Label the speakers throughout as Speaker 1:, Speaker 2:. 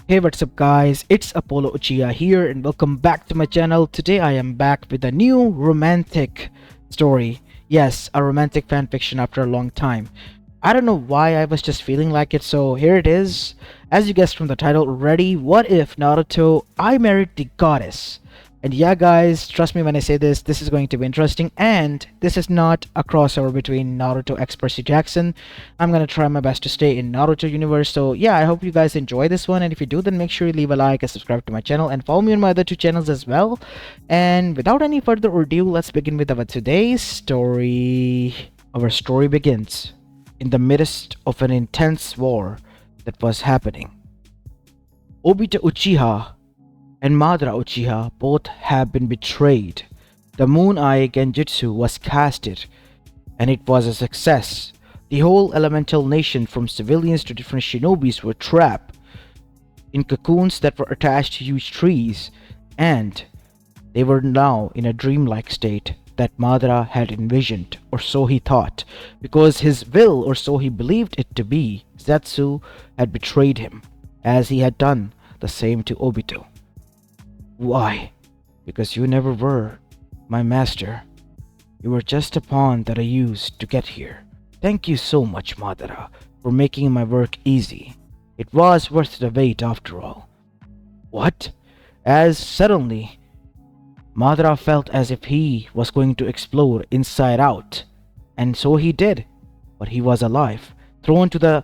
Speaker 1: Hey, what's up, guys? It's Apollo Uchiha here, and welcome back to my channel. Today, I am back with a new romantic story. Yes, a romantic fanfiction after a long time. I don't know why I was just feeling like it, so here it is. As you guessed from the title already, what if Naruto I married the goddess? And yeah, guys, trust me when I say this is going to be interesting. And this is not a crossover between Naruto x Percy Jackson. I'm gonna try my best to stay in Naruto universe. So yeah, I hope you guys enjoy this one. And if you do, then make sure you leave a like and subscribe to my channel and follow me on my other two channels as well. And without any further ado, let's begin with our today's story. Our story begins in the midst of an intense war that was happening. Obito Uchiha and Madara Uchiha both have been betrayed. The Moon Eye Genjutsu was casted, and it was a success. The whole elemental nation, from civilians to different shinobis, were trapped in cocoons that were attached to huge trees, and they were now in a dreamlike state that Madara had envisioned, or so he thought, because his will, or so he believed it to be, Zetsu had betrayed him, as he had done the same to Obito. Why? Because you never were my master. You were just a pawn that I used to get here. Thank you so much, Madara, for making my work easy. It was worth the wait after all. What? As suddenly, Madara felt as if he was going to explode inside out. And so he did. But he was alive, thrown to the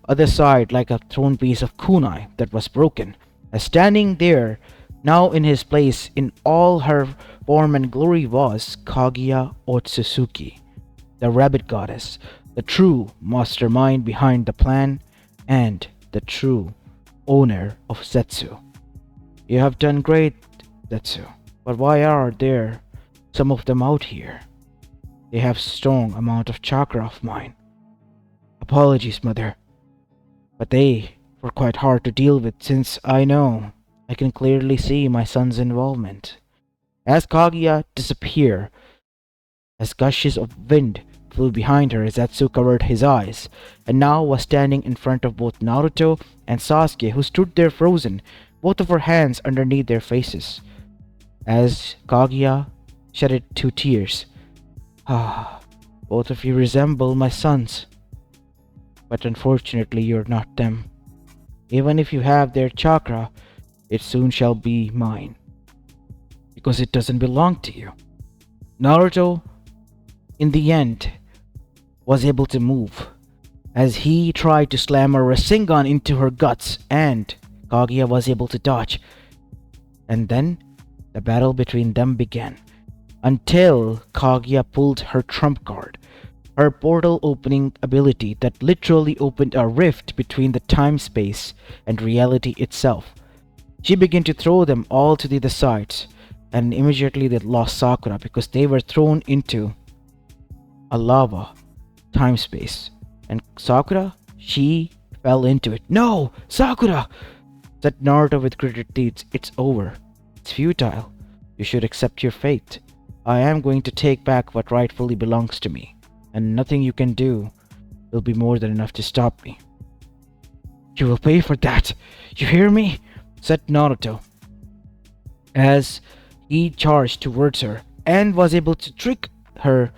Speaker 1: other side like a thrown piece of kunai that was broken. As standing there, now in his place in all her form and glory, was Kaguya Otsutsuki, the rabbit goddess, the true mastermind behind the plan, and the true owner of Zetsu. You have done great, Zetsu, but why are there some of them out here? They have strong amount of chakra of mine. Apologies, mother, but they were quite hard to deal with since I can clearly see my son's involvement. As Kaguya disappeared, as gushes of wind flew behind her, Zetsu covered his eyes, and now was standing in front of both Naruto and Sasuke, who stood there frozen, both of her hands underneath their faces. As Kaguya shedded two tears. Ah, both of you resemble my sons. But unfortunately you're not them. Even if you have their chakra, it soon shall be mine, because it doesn't belong to you. Naruto, in the end, was able to move, as he tried to slam a Rasengan into her guts, and Kaguya was able to dodge. And then, the battle between them began, until Kaguya pulled her trump card, her portal opening ability that literally opened a rift between the time-space and reality itself. She began to throw them all to the other sides, and immediately they lost Sakura because they were thrown into a lava time space. And Sakura, she fell into it. No! Sakura! Said Naruto with gritted teeth. It's over. It's futile. You should accept your fate. I am going to take back what rightfully belongs to me, and nothing you can do will be more than enough to stop me. You will pay for that. You hear me? Said Naruto, as he charged towards her and was able to trick her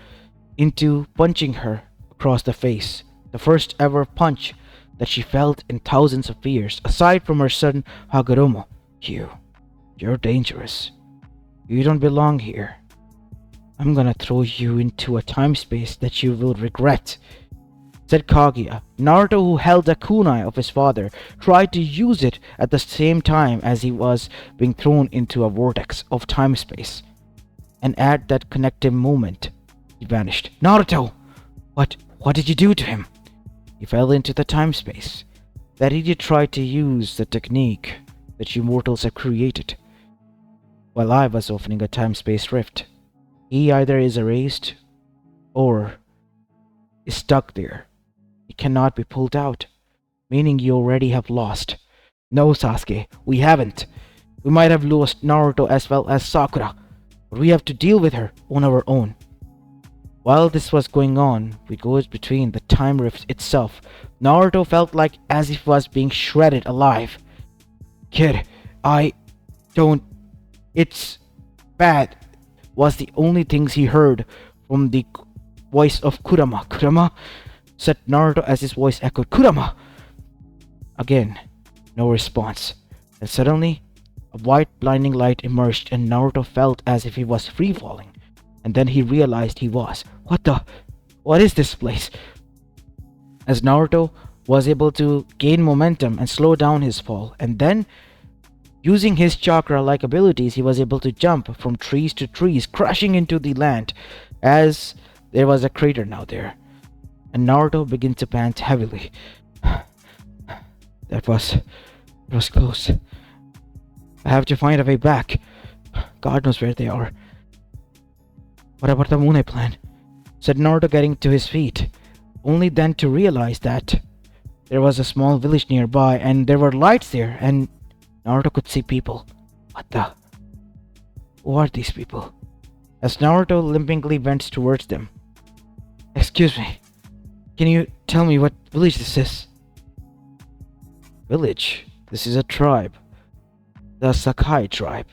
Speaker 1: into punching her across the face. The first ever punch that she felt in thousands of years, aside from her son Hagoromo. You're dangerous. You don't belong here. I'm gonna throw you into a time space that you will regret, said Kaguya. Naruto, who held the kunai of his father, tried to use it at the same time as he was being thrown into a vortex of time-space. And at that connective moment, he vanished. Naruto! What did you do to him? He fell into the time-space. That idiot tried to use the technique that you mortals have created, while I was opening a time-space rift. He either is erased, or is stuck there. It cannot be pulled out, meaning you already have lost. No, Sasuke, we haven't. We might have lost Naruto as well as Sakura, but we have to deal with her on our own. While this was going on, we goes between the time rift itself. Naruto felt like as if he was being shredded alive. Kid, I don't. It's bad, was the only things he heard from the voice of Kurama. Kurama? Said Naruto as his voice echoed. Kurama! Again, no response. And suddenly, a white blinding light emerged and Naruto felt as if he was free falling. And then he realized he was. What the? What is this place? As Naruto was able to gain momentum and slow down his fall, and then, using his chakra like abilities, he was able to jump from trees to trees, crashing into the land as there was a crater now there. And Naruto began to pant heavily. That was close. I have to find a way back. God knows where they are. What about the Moonlight plan? Said Naruto, getting to his feet, only then to realize that there was a small village nearby and there were lights there and Naruto could see people. What the? Who are these people? As Naruto limpingly bent towards them. Excuse me, can you tell me what village this is? Village? This is a tribe. The Sakai tribe.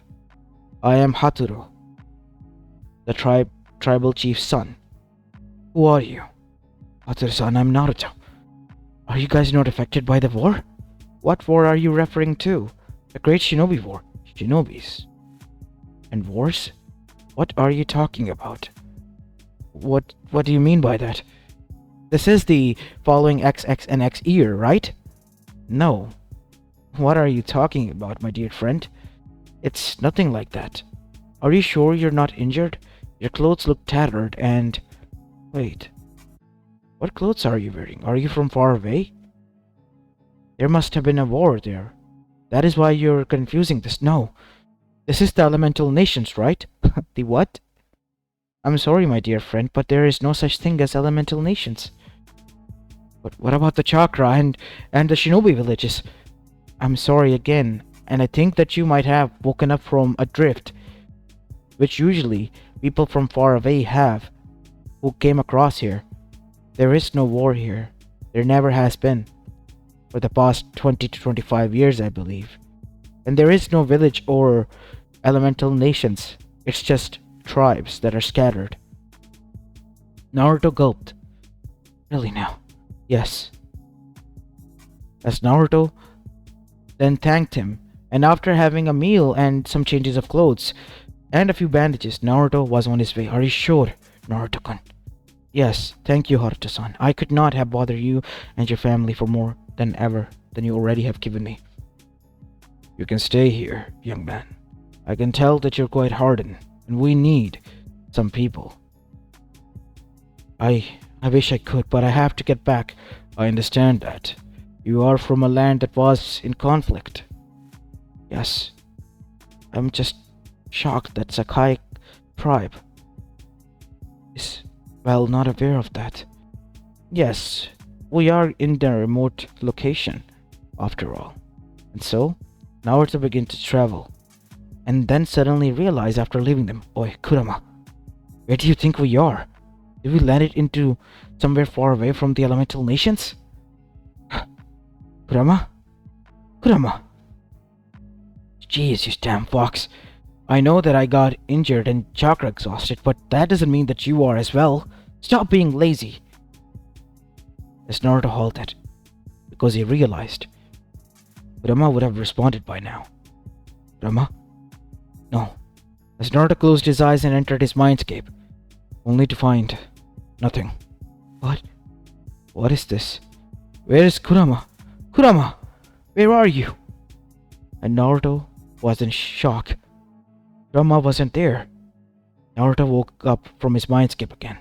Speaker 1: I am Haturo, the tribal chief's son. Who are you? Haturo-san, I'm Naruto. Are you guys not affected by the war? What war are you referring to? The Great Shinobi War. Shinobis. And wars? What are you talking about? What do you mean by that? This is the following XX and X year, right? No. What are you talking about, my dear friend? It's nothing like that. Are you sure you're not injured? Your clothes look tattered and... Wait. What clothes are you wearing? Are you from far away? There must have been a war there. That is why you're confusing this. No. This is the elemental nations, right? The what? I'm sorry, my dear friend, but there is no such thing as elemental nations. But what about the chakra and the shinobi villages? I'm sorry again, and I think that you might have woken up from a drift, which usually people from far away have, who came across here. There is no war here. There never has been. For the past 20 to 25 years, I believe. And there is no village or elemental nations. It's just tribes that are scattered. Naruto gulped. Really now? Yes. As Naruto then thanked him, and after having a meal and some changes of clothes and a few bandages, Naruto was on his way. Are you sure, Naruto-kun? Yes, thank you, Haruto-san. I could not have bothered you and your family for more than you already have given me. You can stay here, young man. I can tell that you're quite hardened, and we need some people. I wish I could, but I have to get back. I understand that. You are from a land that was in conflict. Yes. I'm just shocked that Sakai tribe is, well, not aware of that. Yes, we are in the remote location, after all. And so, Naruto began to travel, and then suddenly realized after leaving them, Oi, Kurama, where do you think we are? Did we land it into somewhere far away from the elemental nations? Kurama? Kurama? Jeez, you damn fox. I know that I got injured and chakra exhausted, but that doesn't mean that you are as well. Stop being lazy. As Naruto halted, because he realized Kurama would have responded by now. Kurama? No. As Naruto closed his eyes and entered his mindscape, only to find nothing. What? What is this? Where is Kurama? Kurama! Where are you? And Naruto was in shock. Kurama wasn't there. Naruto woke up from his mindscape again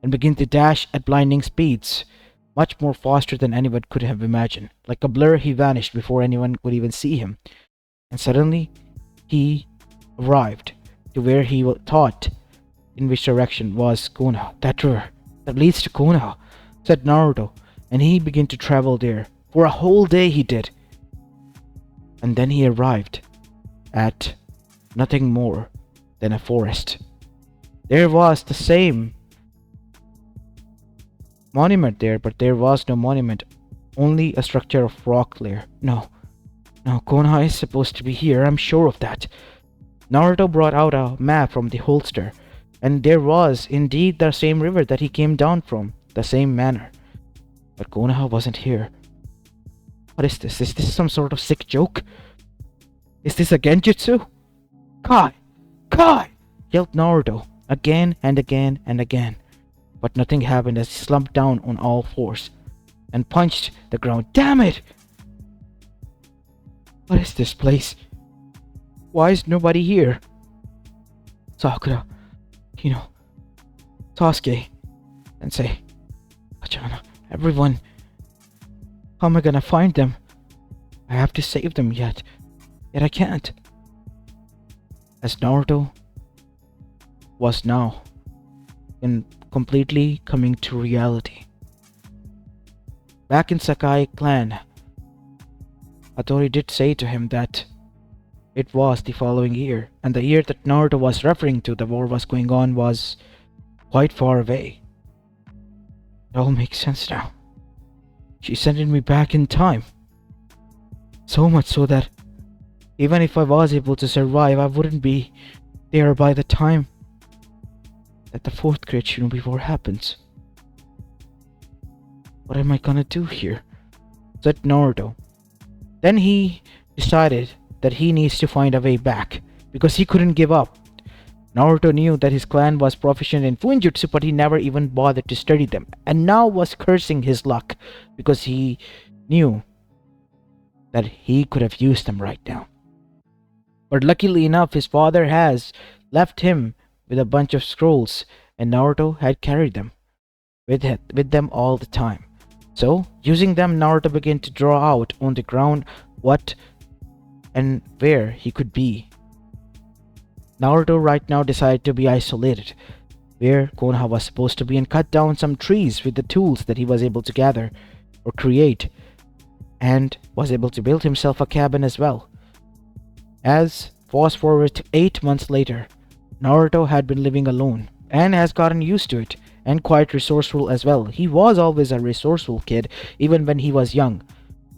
Speaker 1: and began to dash at blinding speeds, much more faster than anyone could have imagined. Like a blur, he vanished before anyone could even see him. And suddenly, he arrived to where he thought in which direction was Konoha. That river that leads to Konoha, said Naruto, and he began to travel there. For a whole day he did. And then he arrived at nothing more than a forest. There was the same monument there, but there was no monument, only a structure of rock there. No, Now, Konoha is supposed to be here, I'm sure of that. Naruto brought out a map from the holster, and there was indeed the same river that he came down from, the same manner. But Konoha wasn't here. What is this? Is this some sort of sick joke? Is this a genjutsu? Kai! Kai! Yelled Naruto, again and again and again. But nothing happened as he slumped down on all fours and punched the ground. Damn it! What is this place? Why is nobody here? Sakura, Kino, Sasuke, Sensei, Kachana, everyone. How am I gonna find them? I have to save them yet I can't. As Naruto was now in completely coming to reality. Back in Sakai clan, Hattori did say to him that it was the following year, and the year that Naruto was referring to, the war was going on, was quite far away. It all makes sense now. She sent me back in time. So much so that even if I was able to survive, I wouldn't be there by the time that the fourth great shinobi war happens. What am I gonna do here? Said Naruto. Then he decided that he needs to find a way back, because he couldn't give up. Naruto knew that his clan was proficient in Fuinjutsu, but he never even bothered to study them, and now was cursing his luck because he knew that he could have used them right now. But luckily enough, his father has left him with a bunch of scrolls, and Naruto had carried them with them all the time. So, using them, Naruto began to draw out on the ground what and where he could be. Naruto right now decided to be isolated, where Konoha was supposed to be, and cut down some trees with the tools that he was able to gather or create, and was able to build himself a cabin as well. As fast forward to 8 months later, Naruto had been living alone and has gotten used to it, and quite resourceful as well. He was always a resourceful kid even when he was young,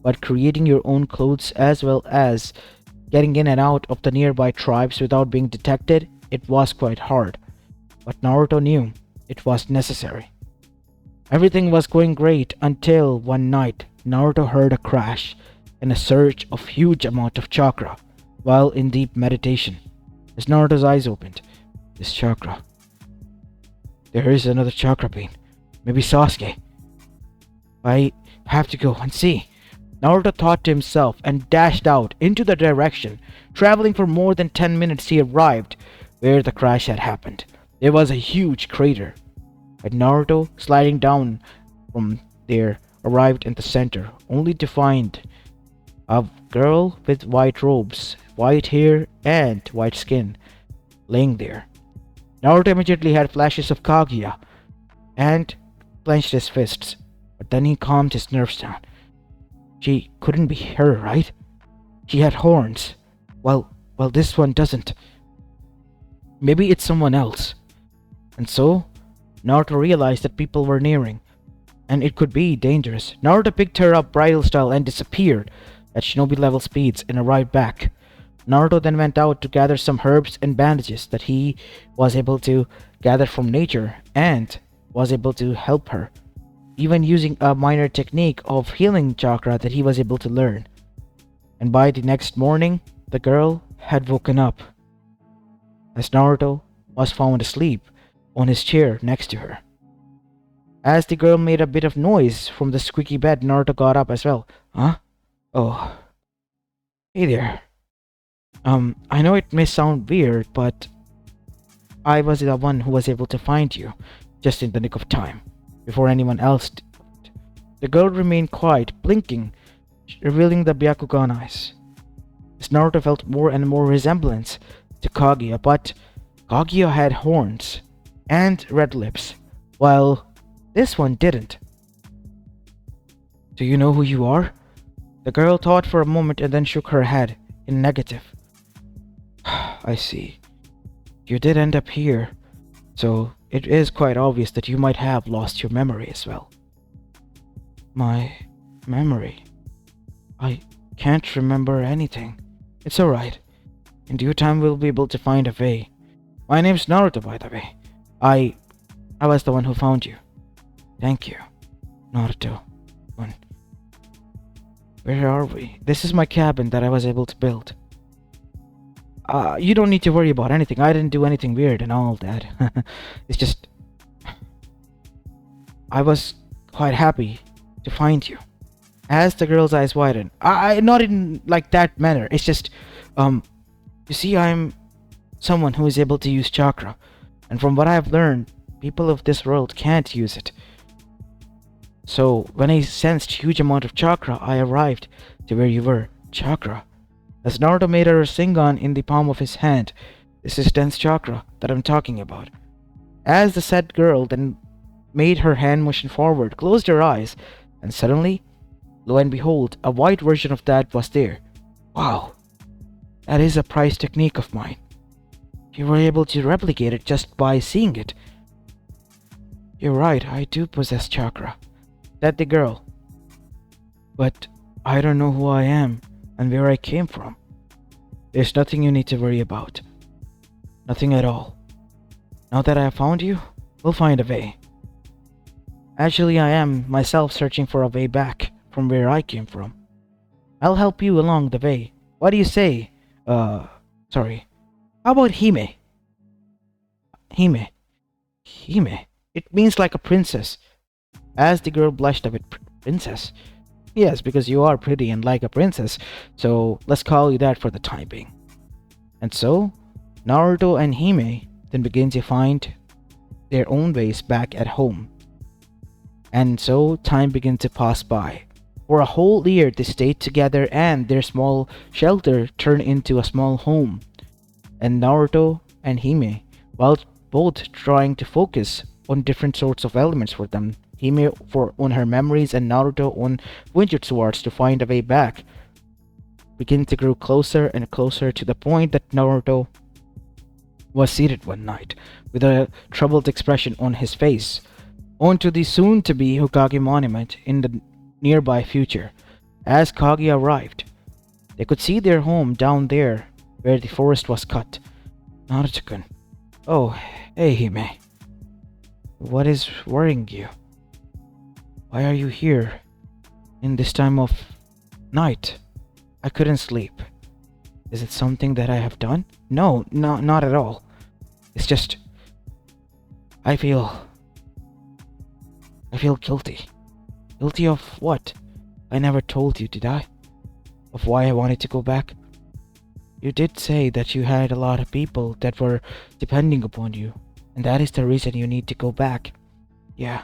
Speaker 1: but creating your own clothes as well as getting in and out of the nearby tribes without being detected, it was quite hard. But Naruto knew it was necessary. Everything was going great until one night Naruto heard a crash and a surge of huge amount of chakra while in deep meditation. As Naruto's eyes opened, this chakra. There is another chakra being. Maybe Sasuke. I have to go and see. Naruto thought to himself and dashed out into the direction. Traveling for more than 10 minutes, he arrived where the crash had happened. There was a huge crater, and Naruto, sliding down from there, arrived in the center, only to find a girl with white robes, white hair, and white skin laying there. Naruto immediately had flashes of Kaguya and clenched his fists, but then he calmed his nerves down. She couldn't be her, right? She had horns. Well, this one doesn't. Maybe it's someone else. And so, Naruto realized that people were nearing, and it could be dangerous. Naruto picked her up bridal style and disappeared at shinobi level speeds and arrived back. Naruto then went out to gather some herbs and bandages that he was able to gather from nature and was able to help her, even using a minor technique of healing chakra that he was able to learn. And by the next morning, the girl had woken up, as Naruto was found asleep on his chair next to her. As the girl made a bit of noise from the squeaky bed, Naruto got up as well. Huh? Oh. Hey there. I know it may sound weird, but I was the one who was able to find you, just in the nick of time, before anyone else did. The girl remained quiet, blinking, revealing the Byakugan eyes. As Naruto felt more and more resemblance to Kaguya, but Kaguya had horns and red lips, while this one didn't. Do you know who you are? The girl thought for a moment and then shook her head in negative. I see. You did end up here, so it is quite obvious that you might have lost your memory as well. My memory? Can't remember anything. It's alright. In due time, we'll be able to find a way. My name's Naruto, by the way. I I was the one who found you. Thank you, Naruto. One. Where are we? This is my cabin that I was able to build. You don't need to worry about anything. I didn't do anything weird and all that. It's just I was quite happy to find you. As the girl's eyes widen, I not in like that manner. It's just, um, you see, I'm someone who is able to use chakra, and from what I've learned, people of this world can't use it. So when I sensed huge amount of chakra, I arrived to where you were. Chakra. As Naruto made a Rasengan in the palm of his hand, this is dense chakra that I'm talking about. As the said girl then made her hand motion forward, closed her eyes, and suddenly, lo and behold, a white version of that was there. Wow, that is a prized technique of mine. You were able to replicate it just by seeing it. You're right, I do possess chakra, said the girl. But I don't know who I am and where I came from. There's nothing you need to worry about. Nothing at all. Now that I have found you, we'll find a way. Actually, I am myself searching for a way back from where I came from. I'll help you along the way. What do you say? Sorry. How about Hime? Hime. Hime. It means like a princess. As the girl blushed a bit, princess? Yes, because you are pretty and like a princess, so let's call you that for the time being. And so, Naruto and Hime then begin to find their own ways back at home. And so, time began to pass by. For a whole year, they stayed together and their small shelter turned into a small home. And Naruto and Hime, while both trying to focus on different sorts of elements for them, Hime for on her memories and Naruto on Winjutsu arts to find a way back, begin to grow closer and closer to the point that Naruto was seated one night with a troubled expression on his face onto the soon-to-be Hokage monument in the nearby future. As Kaguya arrived, they could see their home down there where the forest was cut. Naruto-kun. Oh, hey Hime. What is worrying you? Why are you here in this time of night? I couldn't sleep. Is it something that I have done? No, not at all. It's just I feel guilty. Guilty of what? I never told you, did I? Of why I wanted to go back? You did say that you had a lot of people that were depending upon you, and that is the reason you need to go back. Yeah.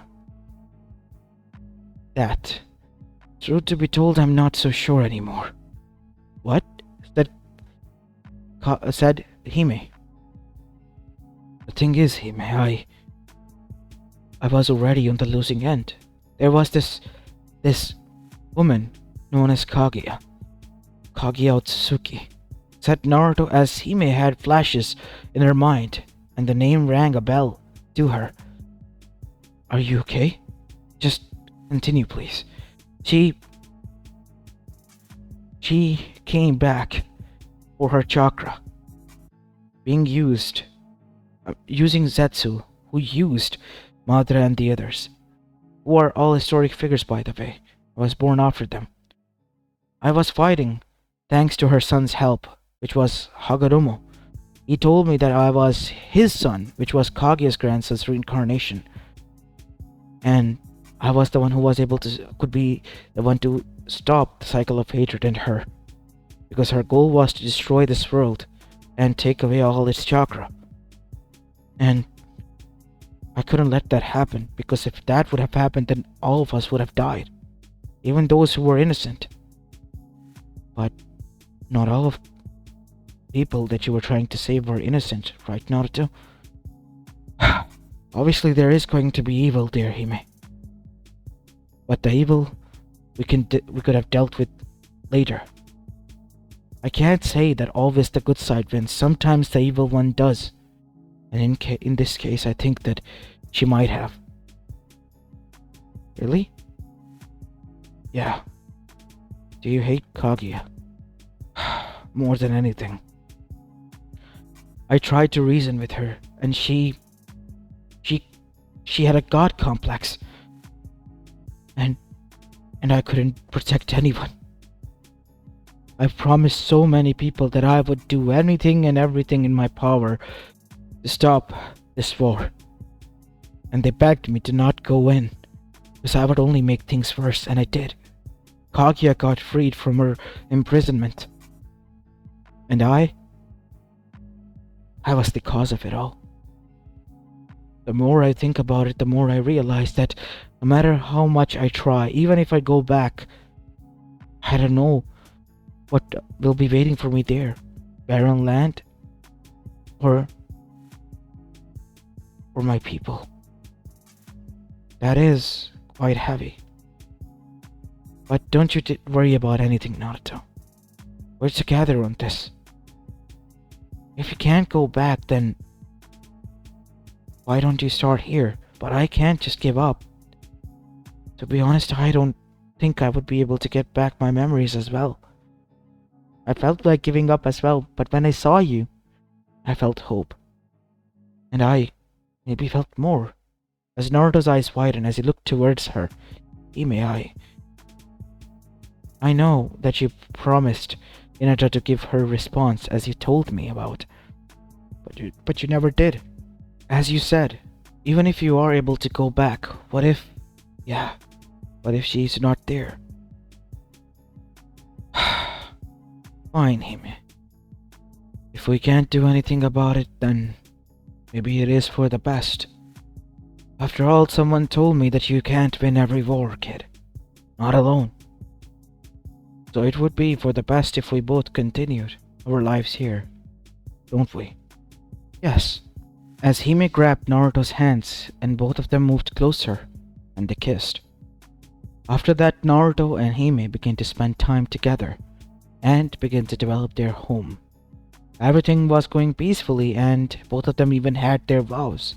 Speaker 1: That. Truth to be told, I'm not so sure anymore. What? Said Hime. The thing is, Hime, I was already on the losing end. There was this woman known as Kaguya. Kaguya Otsutsuki. Said Naruto as Hime had flashes in her mind, and the name rang a bell to her. Are you okay? Just continue, please. She came back for her chakra. Being used, using Zetsu, who used Madara and the others, who are all historic figures by the way. I was born after them. I was fighting thanks to her son's help, which was Hagoromo. He told me that I was his son, which was Kaguya's grandson's reincarnation. And I was the one who could be the one to stop the cycle of hatred in her. Because her goal was to destroy this world and take away all its chakra. And I couldn't let that happen, because if that would have happened, then all of us would have died. Even those who were innocent. But not all of people that you were trying to save were innocent, right, Naruto? Obviously there is going to be evil there, Hime. But the evil we could have dealt with later. I can't say that always the good side wins. Sometimes the evil one does. And in this case, I think that she might have. Really? Yeah. Do you hate Kaguya? More than anything. I tried to reason with her, and she, she had a god complex, and I couldn't protect anyone. I promised so many people that I would do anything and everything in my power to stop this war, and they begged me to not go in, because I would only make things worse, and I did. Kaguya got freed from her imprisonment, and I was the cause of it all. The more I think about it, the more I realize that no matter how much I try, even if I go back, I don't know what will be waiting for me there. Barren land, or my people. That is quite heavy. But don't you worry about anything, Naruto. We're together on this. If you can't go back, then why don't you start here? But I can't just give up. To be honest, I don't think I would be able to get back my memories as well. I felt like giving up as well, but when I saw you, I felt hope. And I maybe felt more. As Naruto's eyes widened as he looked towards her, Hime, I know that you promised Hinata to give her response as you told me about. But you never did. As you said, even if you are able to go back, what if she's not there? Fine, Hime. If we can't do anything about it, then maybe it is for the best. After all, someone told me that you can't win every war, kid. Not alone. So it would be for the best if we both continued our lives here, don't we? Yes. As Hime grabbed Naruto's hands and both of them moved closer, and they kissed. After that, Naruto and Hime began to spend time together and began to develop their home. Everything was going peacefully, and both of them even had their vows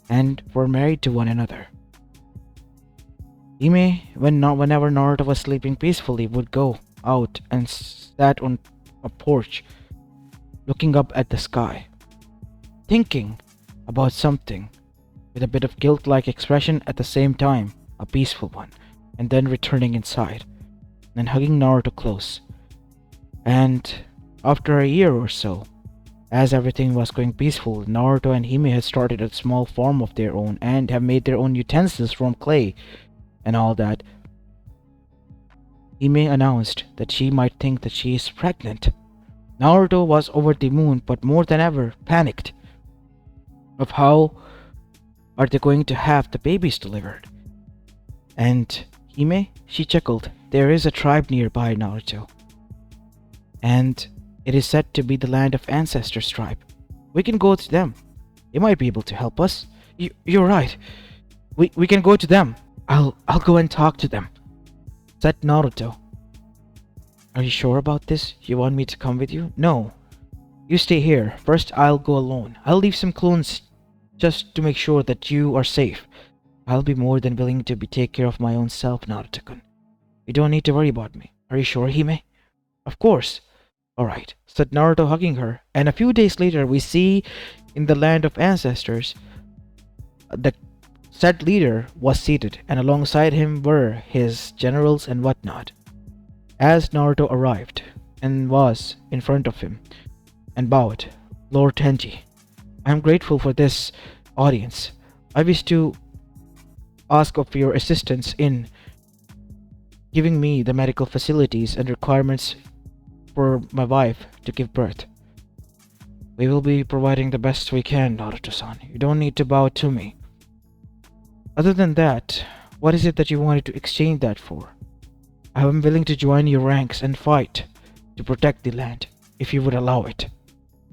Speaker 1: and were married to one another. Hime, whenever Naruto was sleeping peacefully, would go out and sat on a porch looking up at the sky, thinking about something with a bit of guilt-like expression at the same time, a peaceful one, and then returning inside and hugging Naruto close. And after a year or so, as everything was going peaceful, Naruto and Hime had started a small farm of their own and have made their own utensils from clay and all that. Hime announced that she might think that she is pregnant. Naruto was over the moon, but more than ever panicked of how are they going to have the babies delivered. And Hime, she chuckled. There is a tribe nearby, Naruto, and it is said to be the land of ancestors tribe. We can go to them. They might be able to help us. You're right. We can go to them. I'll go and talk to them, said Naruto. Are you sure about this? You want me to come with you? No. You stay here. First, I'll go alone. I'll leave some clones just to make sure that you are safe. I'll be more than willing to take care of my own self, Naruto-kun. You don't need to worry about me. Are you sure, Hime? Of course. Alright, said Naruto, hugging her. And a few days later, we see in the land of ancestors, the said leader was seated, and alongside him were his generals and whatnot. As Naruto arrived and was in front of him and bowed, Lord Tenji, I am grateful for this audience. I wish to ask of your assistance in giving me the medical facilities and requirements for my wife to give birth. We will be providing the best we can, Naruto-san. You don't need to bow to me. Other than that, what is it that you wanted to exchange that for? I am willing to join your ranks and fight to protect the land, if you would allow it.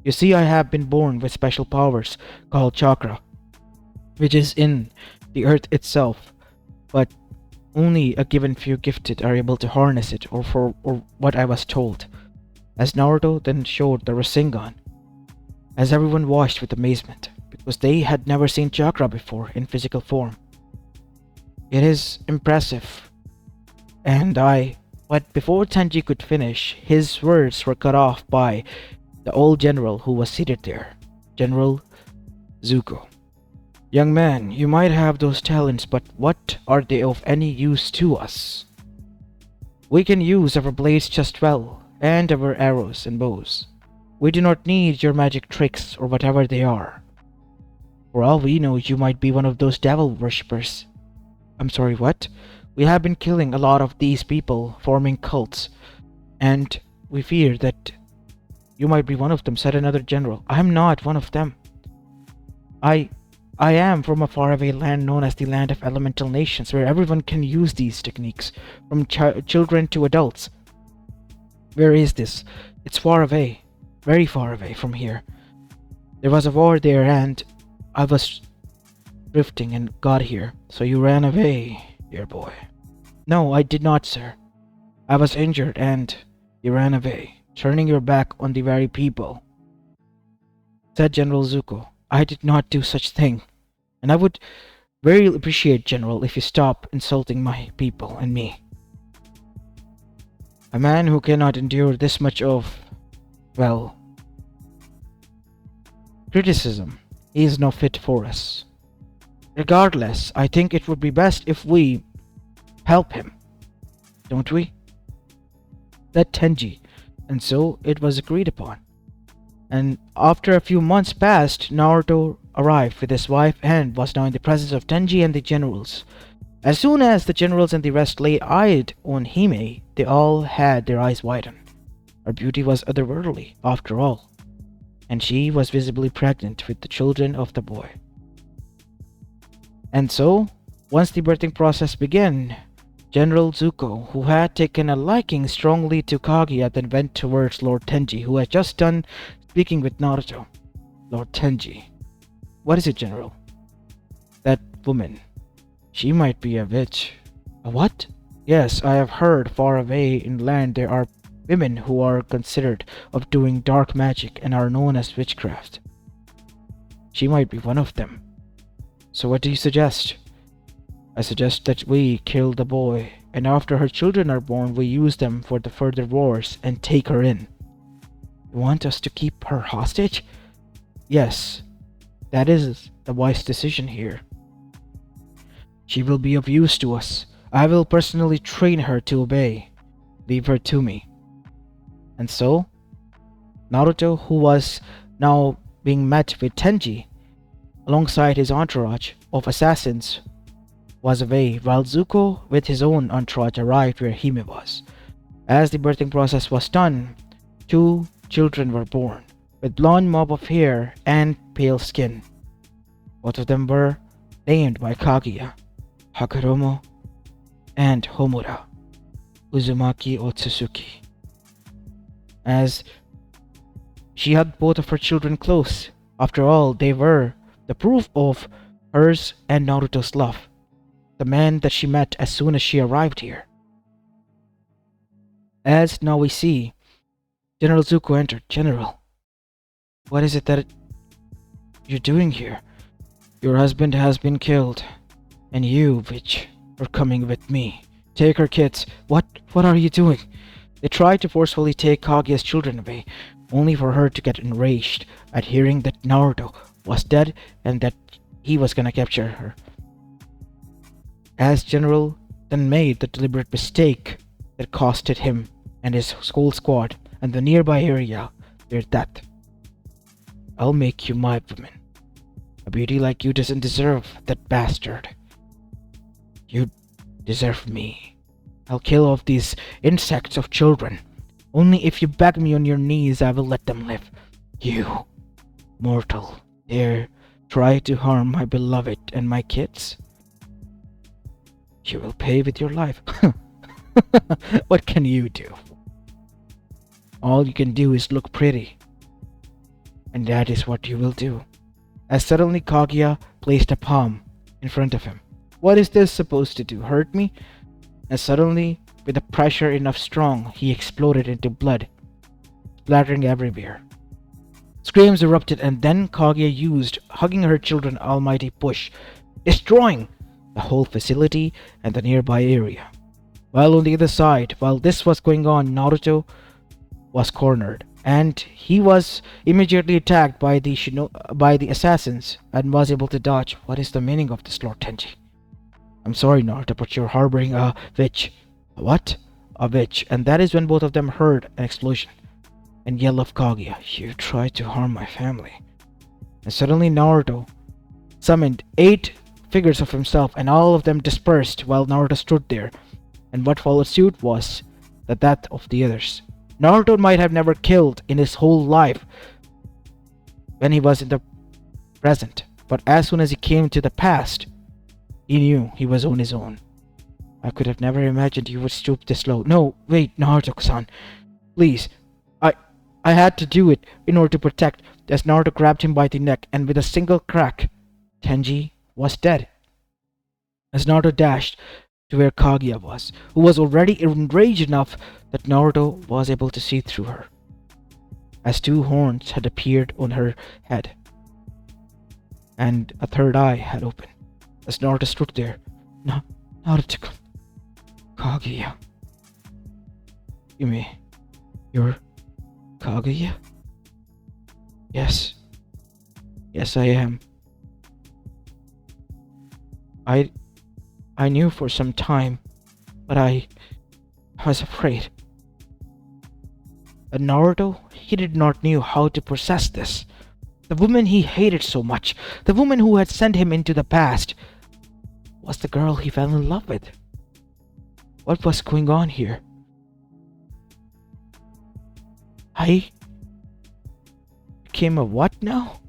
Speaker 1: You see, I have been born with special powers called chakra, which is in the earth itself, but only a given few gifted are able to harness it, or what I was told. As Naruto then showed the Rasengan, as everyone watched with amazement, because they had never seen chakra before in physical form. It is impressive, and I But before Tenji could finish, his words were cut off by the old general who was seated there, General Zuko. Young man, you might have those talents, but what are they of any use to us? We can use our blades just well, and our arrows and bows. We do not need your magic tricks or whatever they are. For all we know, you might be one of those devil worshippers. I'm sorry, what? We have been killing a lot of these people, forming cults, and we fear that you might be one of them, said another general. I'm not one of them. I am from a faraway land known as the Land of Elemental Nations, where everyone can use these techniques, from children to adults. Where is this? It's far away, very far away from here. There was a war there, and I was drifting and got here, so you ran away, dear boy. No, I did not, sir. I was injured, and you ran away, turning your back on the very people, said General Zuko. I did not do such thing, and I would very appreciate, General, if you stop insulting my people and me. A man who cannot endure this much of, well, criticism, he is no fit for us. Regardless, I think it would be best if we help him, don't we? Said Tenji, and so it was agreed upon. And after a few months passed, Naruto arrived with his wife and was now in the presence of Tenji and the generals. As soon as the generals and the rest lay eyed on Hime, they all had their eyes widened. Her beauty was otherworldly, after all, and she was visibly pregnant with the children of the boy. And so, once the birthing process began, General Zuko, who had taken a liking strongly to Kaguya, then went towards Lord Tenji, who had just done speaking with Naruto. Lord Tenji. What is it, General? That woman. She might be a witch. A what? Yes, I have heard far away in land there are women who are considered of doing dark magic and are known as witchcraft. She might be one of them. So what do you suggest? I suggest that we kill the boy, and after her children are born, we use them for the further wars and take her in. You want us to keep her hostage? Yes, that is the wise decision here. She will be of use to us. I will personally train her to obey. Leave her to me. And so, Naruto, who was now being met with Tenji, alongside his entourage of assassins, was away, while Zuko, with his own entourage, arrived where Hime was. As the birthing process was done, 2 children were born, with blonde mob of hair and pale skin. Both of them were named by Kaguya, Hakaromo, and Homura, Uzumaki Otsutsuki. As she hugged both of her children close, after all, they were the proof of hers and Naruto's love, the man that she met as soon as she arrived here. As now we see, General Zuko entered. General, what is it that you're doing here? Your husband has been killed, and you, witch, are coming with me. Take her kids. What are you doing? They tried to forcefully take Kaguya's children away, only for her to get enraged at hearing that Naruto was dead and that he was gonna capture her. As General then made the deliberate mistake that costed him and his whole squad and the nearby area their death. I'll make you my woman. A beauty like you doesn't deserve that bastard. You deserve me. I'll kill off these insects of children. Only if you beg me on your knees I will let them live. You, mortal, dare try to harm my beloved and my kids? You will pay with your life. What can you do? All you can do is look pretty. And that is what you will do. As suddenly Kaguya placed a palm in front of him. What is this supposed to do? Hurt me? As suddenly, with a pressure enough strong, he exploded into blood, splattering everywhere. Screams erupted, and then Kaguya used hugging her children almighty push, destroying the whole facility and the nearby area. While on the other side, while this was going on, Naruto was cornered, and he was immediately attacked by by the assassins and was able to dodge. What is the meaning of this, Lord Tenji? I'm sorry, Naruto, but you're harboring a witch. What? A witch. And that is when both of them heard an explosion and yell of Kaguya. You tried to harm my family. And suddenly Naruto summoned 8 figures of himself, and all of them dispersed while Naruto stood there. And what followed suit was the death of the others. Naruto might have never killed in his whole life when he was in the present, but as soon as he came to the past, he knew he was on his own. I could have never imagined you would stoop this low. No, wait, Naruto-san, please. I had to do it in order to protect. As Naruto grabbed him by the neck, and with a single crack, Tenji was dead. As Naruto dashed to where Kaguya was, who was already enraged enough that Naruto was able to see through her, as 2 horns had appeared on her head, and a third eye had opened. As Naruto stood there, Naruto, Kaguya. You mean, you're Kaguya? Yes. Yes, I am. I knew for some time, but I was afraid. And Naruto, he did not know how to process this. The woman he hated so much, the woman who had sent him into the past, was the girl he fell in love with. What was going on here? I became a what now?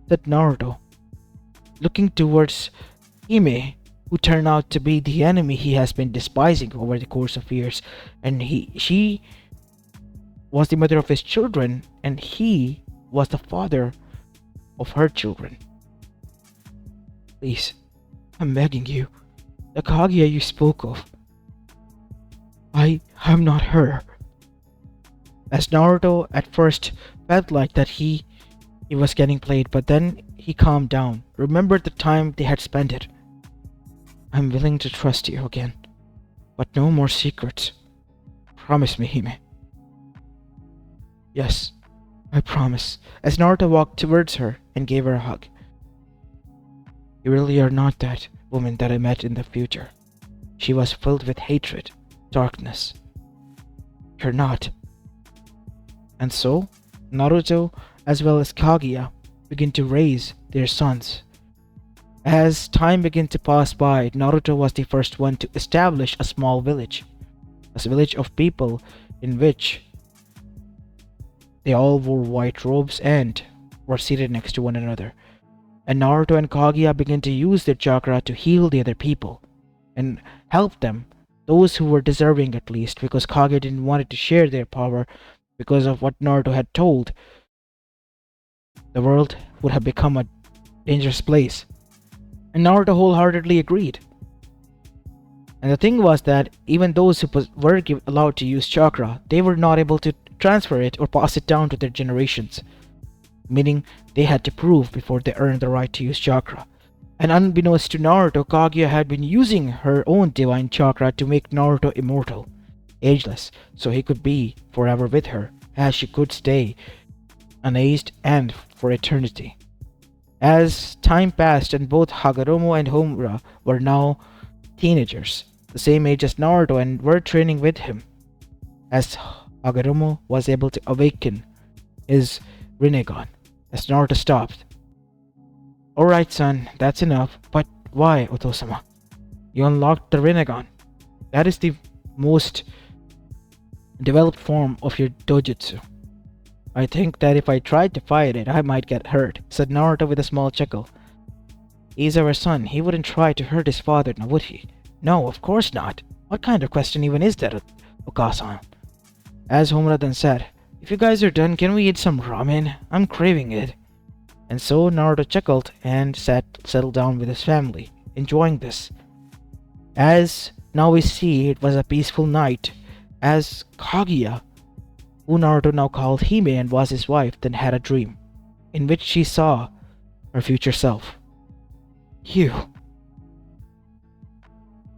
Speaker 1: Said Naruto, looking towards Hime, who turned out to be the enemy he has been despising over the course of years, and she was the mother of his children, and he was the father of her children. Please, I'm begging you, the Kaguya you spoke of, I'm not her. As Naruto at first felt like that he was getting played, but then he calmed down, remembered the time they had spent it. I'm willing to trust you again, but no more secrets. Promise me, Hime. Yes, I promise, as Naruto walked towards her and gave her a hug. You really are not that woman that I met in the future. She was filled with hatred, darkness. You're not. And so, Naruto, as well as Kaguya, begin to raise their sons. As time began to pass by, Naruto was the first one to establish a small village. A village of people in which they all wore white robes and were seated next to one another. And Naruto and Kaguya began to use their chakra to heal the other people and help them, those who were deserving at least, because Kaguya didn't want to share their power because of what Naruto had told. The world would have become a dangerous place. And Naruto wholeheartedly agreed. And the thing was that even those who were allowed to use chakra, they were not able to transfer it or pass it down to their generations, meaning they had to prove before they earned the right to use chakra. And unbeknownst to Naruto, Kaguya had been using her own divine chakra to make Naruto immortal, ageless, so he could be forever with her, as she could stay unaged and for eternity. As time passed and both Hagoromo and Homura were now teenagers, the same age as Naruto, and were training with him, as Hagoromo was able to awaken his Rinnegan, as Naruto stopped. Alright son, that's enough, but why, Otosama? You unlocked the Rinnegan. That is the most developed form of your dojutsu. I think that if I tried to fight it, I might get hurt, said Naruto with a small chuckle. He's our son. He wouldn't try to hurt his father, now would he? No, of course not. What kind of question even is that, Okasan? As Homura then said, if you guys are done, can we eat some ramen? I'm craving it. And so Naruto chuckled and settled down with his family, enjoying this. As now we see, it was a peaceful night, as Kaguya, who Naruto now called Hime and was his wife, then had a dream, in which she saw her future self.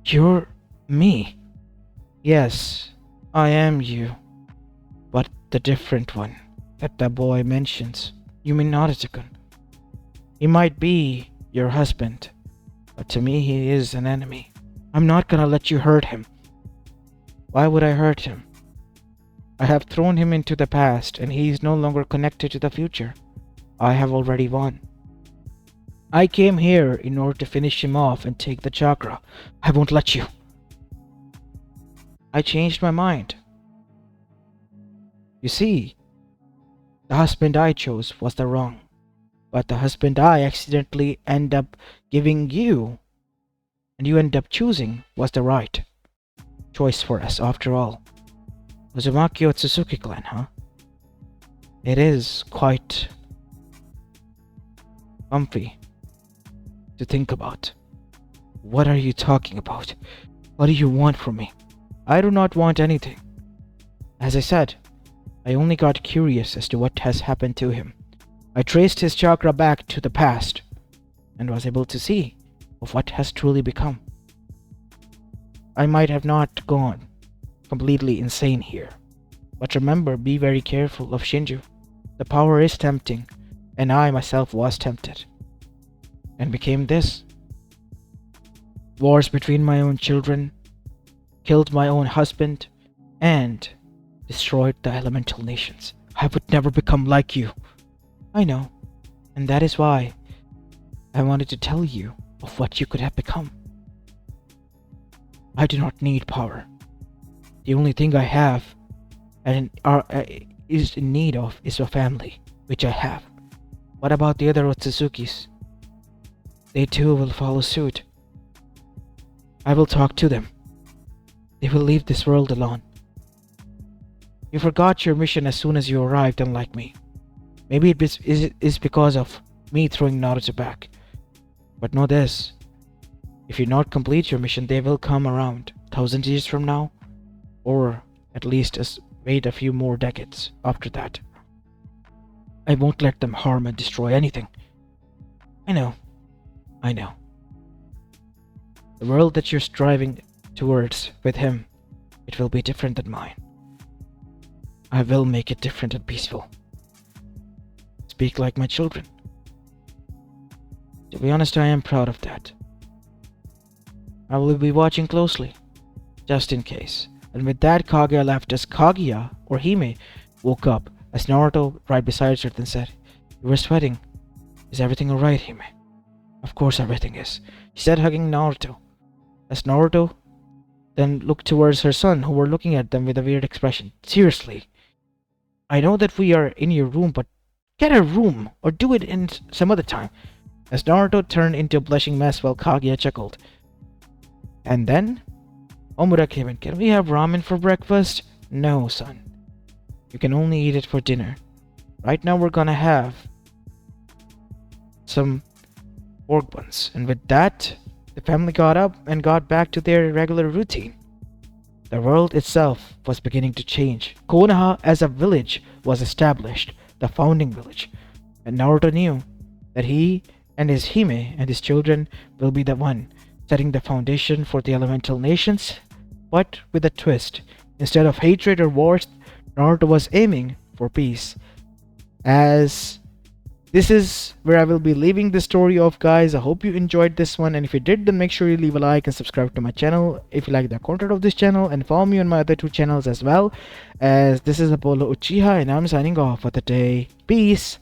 Speaker 1: You're me. Yes, I am you, but the different one that the boy mentions. You mean Naruto? He might be your husband, but to me he is an enemy. I'm not gonna let you hurt him. Why would I hurt him? I have thrown him into the past and he is no longer connected to the future. I have already won. I came here in order to finish him off and take the chakra. I won't let you. I changed my mind. You see, the husband I chose was the wrong, but the husband I accidentally end up giving you and you end up choosing was the right choice for us after all. Uzumaki Otsutsuki clan, huh? It is quite comfy to think about. What are you talking about? What do you want from me? I do not want anything. As I said, I only got curious as to what has happened to him. I traced his chakra back to the past and was able to see of what has truly become. I might have not gone completely insane here, but remember, be very careful of Shinju. The power is tempting, and I myself was tempted and became this. Wars between my own children, killed my own husband, and destroyed the elemental nations. I would never become like you. I know, and that is why I wanted to tell you of what you could have become. I do not need power. The only thing I have and is in need of is a family, which I have. What about the other Otsuzukis? They too will follow suit. I will talk to them. They will leave this world alone. You forgot your mission as soon as you arrived, unlike me. Maybe it is because of me throwing Naruto back. But know this. If you not complete your mission, they will come around 1,000 years from now, or at least wait a few more decades after that. I won't let them harm and destroy anything. I know. The world that you're striving towards with him, it will be different than mine. I will make it different and peaceful. Speak like my children. To be honest, I am proud of that. I will be watching closely, just in case. And with that, Kaguya left as Kaguya, or Hime, woke up as Naruto right beside her and said, "You were sweating. Is everything alright, Hime?" "Of course everything is," she said, hugging Naruto. As Naruto then looked towards her son, who were looking at them with a weird expression. "Seriously, I know that we are in your room, but get a room, or do it in some other time." As Naruto turned into a blushing mess while Kaguya chuckled. And then Omura came in. "Can we have ramen for breakfast?" "No, son. You can only eat it for dinner. Right now we're gonna have some pork buns." And with that, the family got up and got back to their regular routine. The world itself was beginning to change. Konoha as a village was established, the founding village. And Naruto knew that he and his Hime and his children will be the one setting the foundation for the elemental nations, but with a twist. Instead of hatred or wars, Naruto was aiming for peace. As this is where I will be leaving the story off, guys. I hope you enjoyed this one, and if you did, then make sure you leave a like and subscribe to my channel if you like the content of this channel, and follow me on my other two channels as well. As this is Apollo Uchiha, and I'm signing off for the day. Peace.